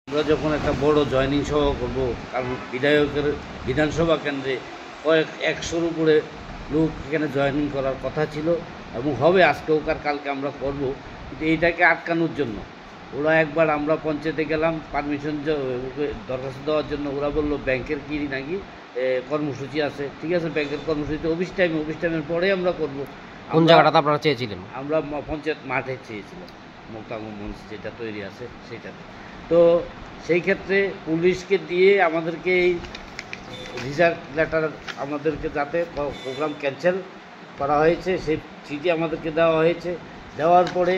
আমরা যখন একটা বড় জয়নিং সভা করব, কারণ বিধায়কের বিধানসভা কেন্দ্রে কয়েক 100-র উপরে লোক এখানে জয়নিং করার কথা ছিল এবং হবে, আজকেও কালকে আমরা করব। কিন্তু এইটাকে আটকানোর জন্য ওরা একবার আমরা পঞ্চায়েতে গেলাম পারমিশন দরখাস্ত দেওয়ার জন্য, ওরা বললো ব্যাংকের কি নাকি কর্মসূচি আছে। ঠিক আছে, ব্যাংকের কর্মসূচি অফিস টাইমের পরে আমরা করব। কোন জায়গাটা আপনারা চেয়েছিলেন? আমরা পঞ্চায়েত মাঠে চেয়েছিলাম, মোকাম মঞ্চ যেটা তৈরি আছে সেটাতে। তো সেই ক্ষেত্রে পুলিশকে দিয়ে আমাদেরকে এই রিজার্ভ লেটার আমাদেরকে যাতে প্রোগ্রাম ক্যান্সেল করা হয়েছে সেই চিঠি আমাদেরকে দেওয়া হয়েছে। দেওয়ার পরে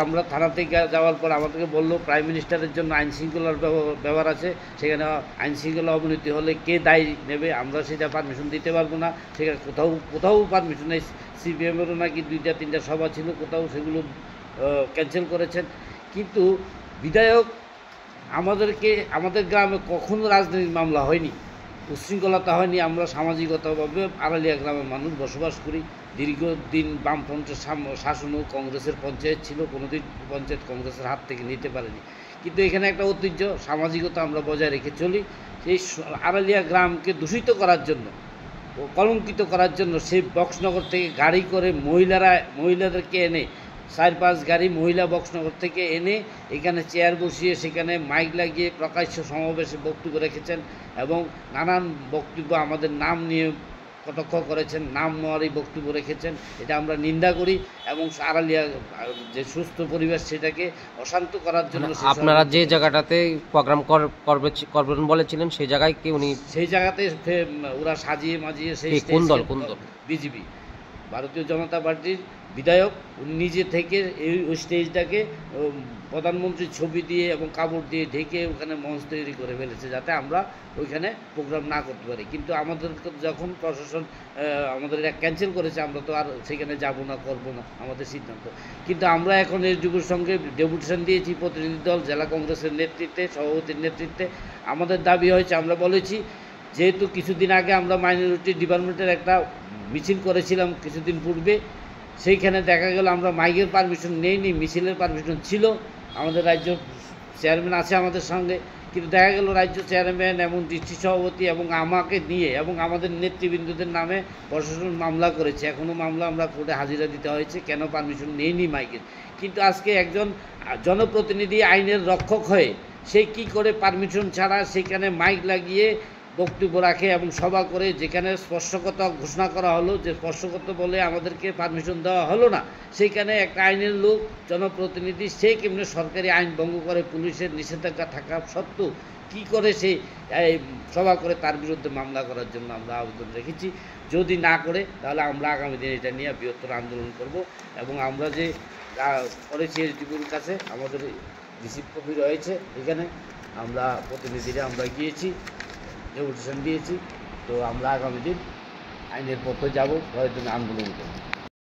আমরা থানা থেকে যাওয়ার পর আমাদেরকে বললো প্রাইম মিনিস্টারের জন্য আইনশৃঙ্খলার ব্যবহার আছে, সেখানে আইনশৃঙ্খলা অবনতি হলে কে দায়ী নেবে, আমরা সেটা পারমিশন দিতে পারবো না। সেখানে কোথাও পারমিশন নেই। সিপিএমেরও নাকি 2-3টা সভা ছিল, কোথাও সেগুলো ক্যান্সেল করেছেন। কিন্তু বিধায়ক আমাদের গ্রামে কখনো রাজনৈতিক মামলা হয়নি, উচ্ছৃঙ্খলতা হয়নি। আমরা সামাজিকতাভাবে আড়ালিয়া গ্রামের মানুষ বসবাস করি। দীর্ঘদিন বামফ্রন্টের শাসনও কংগ্রেসের পঞ্চায়েত ছিল, কোনোদিন পঞ্চায়েত কংগ্রেসের হাত থেকে নিতে পারেনি। কিন্তু এখানে একটা ঐতিহ্য সামাজিকতা আমরা বজায় রেখে চলি। সেই আড়ালিয়া গ্রামকে দূষিত করার জন্য, কলঙ্কিত করার জন্য সেই বক্সনগর থেকে গাড়ি করে মহিলাদেরকে এনে 4-5 গাড়ি মহিলা বক্সনগর থেকে এনে এখানে চেয়ার বসিয়ে সেখানে মাইক লাগিয়ে প্রকাশ্য সমাবেশে বক্তব্য রেখেছেন এবং নানান বক্তব্য আমাদের নাম নিয়ে কটাক্ষ করেছেন, নাম নেওয়ারই বক্তব্য রেখেছেন। এটা আমরা নিন্দা করি এবং আড়ালিয়া যে সুস্থ পরিবেশ সেটাকে অশান্ত করার জন্য আপনারা যে জায়গাটাতে প্রোগ্রাম করবেন বলেছিলেন সেই জায়গায় কি উনি সেই জায়গাতে ওরা সাজিয়ে মাজিয়ে সেই কোন দল বিজেপি ভারতীয় জনতা পার্টির বিধায়ক নিজে থেকে ওই স্টেজটাকে প্রধানমন্ত্রীর ছবি দিয়ে এবং কাপড় দিয়ে ঢেকে ওখানে মঞ্চ তৈরি করে ফেলেছে যাতে আমরা ওইখানে প্রোগ্রাম না করতে পারি। কিন্তু আমাদের যখন প্রশাসন আমাদের এটা ক্যান্সেল করেছে, আমরা তো আর সেখানে যাব না, করব না, আমাদের সিদ্ধান্ত। কিন্তু আমরা এখন এসডিওর সঙ্গে ডেপুটেশন দিয়েছি, প্রতিনিধি দল জেলা কংগ্রেসের নেতৃত্বে, সভাপতির নেতৃত্বে। আমাদের দাবি হয়েছে, আমরা বলেছি যেহেতু কিছুদিন আগে আমরা মাইনরিটি ডিপার্টমেন্টের একটা মিছিল করেছিলাম কিছুদিন পূর্বে, সেইখানে দেখা গেল আমরা মাইকের পারমিশন নেইনি, মিছিলের পারমিশন ছিল। আমাদের রাজ্য চেয়ারম্যান আছে আমাদের সঙ্গে, কিন্তু দেখা গেল রাজ্য চেয়ারম্যান এবং ডিস্ট্রিক্ট সভাপতি এবং আমাকে নিয়ে এবং আমাদের নেতৃবৃন্দদের নামে প্রশাসন মামলা করেছে। এখনও মামলা আমরা কোর্টে হাজিরা দিতে হয়েছে, কেন পারমিশন নেইনি মাইকের। কিন্তু আজকে একজন জনপ্রতিনিধি আইনের রক্ষক হয়ে সে কি করে পারমিশন ছাড়া সেখানে মাইক লাগিয়ে বক্তব্য রাখে এবং সভা করে, যেখানে স্পর্শকতা ঘোষণা করা হলো যে স্পর্শকতা বলে আমাদেরকে পারমিশন দেওয়া হলো না, সেইখানে একটা আইনের লোক জনপ্রতিনিধি সে কেমনে সরকারি আইন ভঙ্গ করে, পুলিশের নিষেধাজ্ঞা থাকা সত্ত্বেও কী করে সে সভা করে, তার বিরুদ্ধে মামলা করার জন্য আমরা আবেদন রেখেছি। যদি না করে তাহলে আমরা আগামী দিনে এটা নিয়ে বৃহত্তর আন্দোলন করব এবং আমরা যে করেছি এসডিপির কাছে আমাদের রিসিভ কপি রয়েছে, এখানে আমরা প্রতিনিধিরা আমরা গিয়েছি, ডেপুটেশন দিয়েছি। তো আমরা আগামী দিন আইনের পক্ষে যাব, প্রয়োজনে আন্দোলন করব।